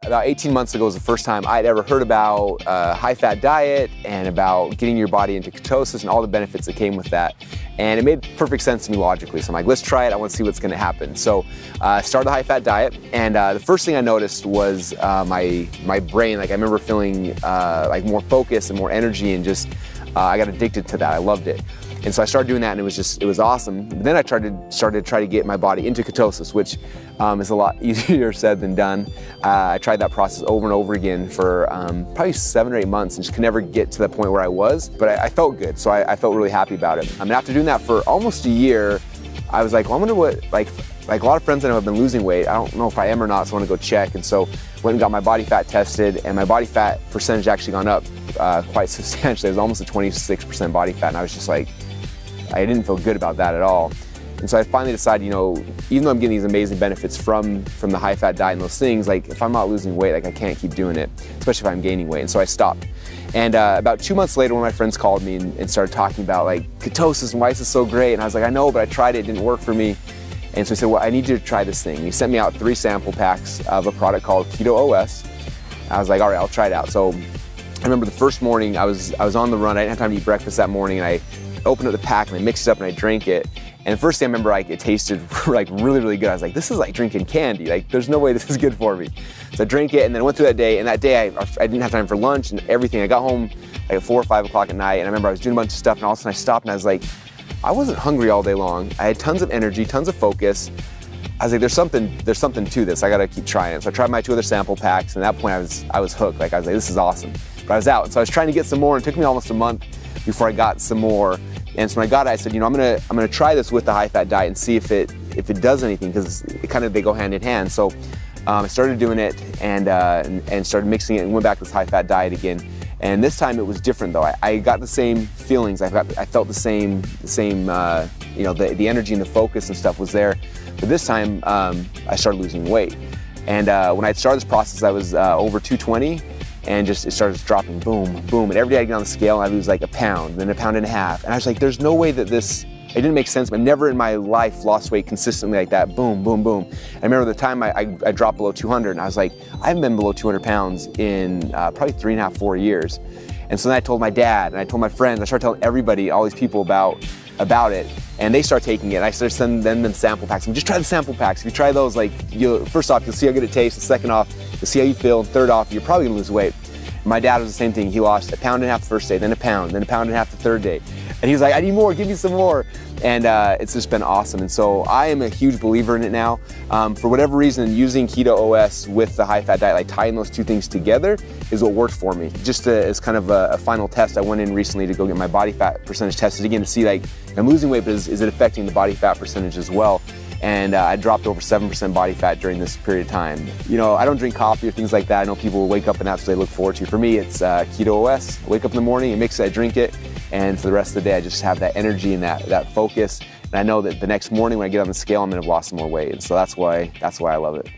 About 18 months ago was the first time I'd ever heard about a high-fat diet and about getting your body into ketosis and all the benefits that came with that. And it made perfect sense to me logically. So I'm like, let's try it. I want to see what's going to happen. So I started the high-fat diet, and the first thing I noticed was my brain. Like I remember feeling like more focus and more energy, and just I got addicted to that. I loved it. And so I started doing that, and it was awesome. But then I started to try to get my body into ketosis, which is a lot easier said than done. I tried that process over and over again for probably 7 or 8 months, and just could never get to the point where I was. But I felt good, so I felt really happy about it. I mean, after doing that for almost a year, I was like, well, I wonder what, like a lot of friends I know have been losing weight. I don't know if I am or not, so I want to go check. And so went and got my body fat tested, and my body fat percentage actually gone up quite substantially. It was almost a 26% body fat, and I was just like, I didn't feel good about that at all. And so I finally decided, you know, even though I'm getting these amazing benefits from the high-fat diet and those things, like if I'm not losing weight, like I can't keep doing it, especially if I'm gaining weight. And so I stopped. And about 2 months later, one of my friends called me and started talking about like ketosis and why this is so great. And I was like, I know, but I tried it, it didn't work for me. And so he said, well, I need you to try this thing. And he sent me out 3 sample packs of a product called Ketosis. I was like, all right, I'll try it out. So I remember the first morning I was on the run. I didn't have time to eat breakfast that morning, and I opened up the pack and I mixed it up and I drank it. And the first thing I remember, like, it tasted like really, really good. I was like, this is like drinking candy. Like, there's no way this is good for me. So I drank it, and then I went through that day, and that day I didn't have time for lunch and everything. I got home like at 4 or 5 o'clock at night, and I remember I was doing a bunch of stuff, and all of a sudden I stopped and I was like, I wasn't hungry all day long. I had tons of energy, tons of focus. I was like, there's something to this. I gotta keep trying it. So I tried my 2 other sample packs, and at that point I was hooked. Like I was like, this is awesome. But I was out, and so I was trying to get some more, and it took me almost a month before I got some more. And so when I got it, I said, you know, I'm gonna try this with the high-fat diet and see if it does anything, because they go hand in hand. So I started doing it and started mixing it and went back to this high-fat diet again. And this time it was different though. I got the same feelings. I felt the same you know, the energy and the focus and stuff was there. But this time I started losing weight. And when I started this process, I was over 220. And it started dropping, boom, boom. And every day I get on the scale and I lose like a pound, then a pound and a half. And I was like, there's no way that it didn't make sense, but never in my life lost weight consistently like that, boom, boom, boom. I remember the time I dropped below 200, and I was like, I haven't been below 200 pounds in probably 3.5, 4 years. And so then I told my dad, and I told my friends, I started telling everybody, all these people about it, and they start taking it. And I started sending them the sample packs. Just try the sample packs. If you try those, like, first off, you'll see how good it tastes. And second off, you'll see how you feel. And third off, you're probably gonna lose weight. My dad was the same thing. He lost 1.5 pounds the first day, then a pound, then 1.5 pounds the third day. And he was like, I need more, give me some more. And it's just been awesome. And so I am a huge believer in it now. For whatever reason, using Ketosis with the high-fat diet, like tying those 2 things together, is what worked for me. Just as kind of a final test, I went in recently to go get my body fat percentage tested again to see, like, I'm losing weight, but is it affecting the body fat percentage as well? And I dropped over 7% body fat during this period of time. You know, I don't drink coffee or things like that. I know people wake up and that's what they look forward to. For me, it's Ketosis. I wake up in the morning, I mix it, I drink it, and for the rest of the day, I just have that energy and that focus. And I know that the next morning when I get on the scale, I'm gonna have lost some more weight. And so that's why I love it.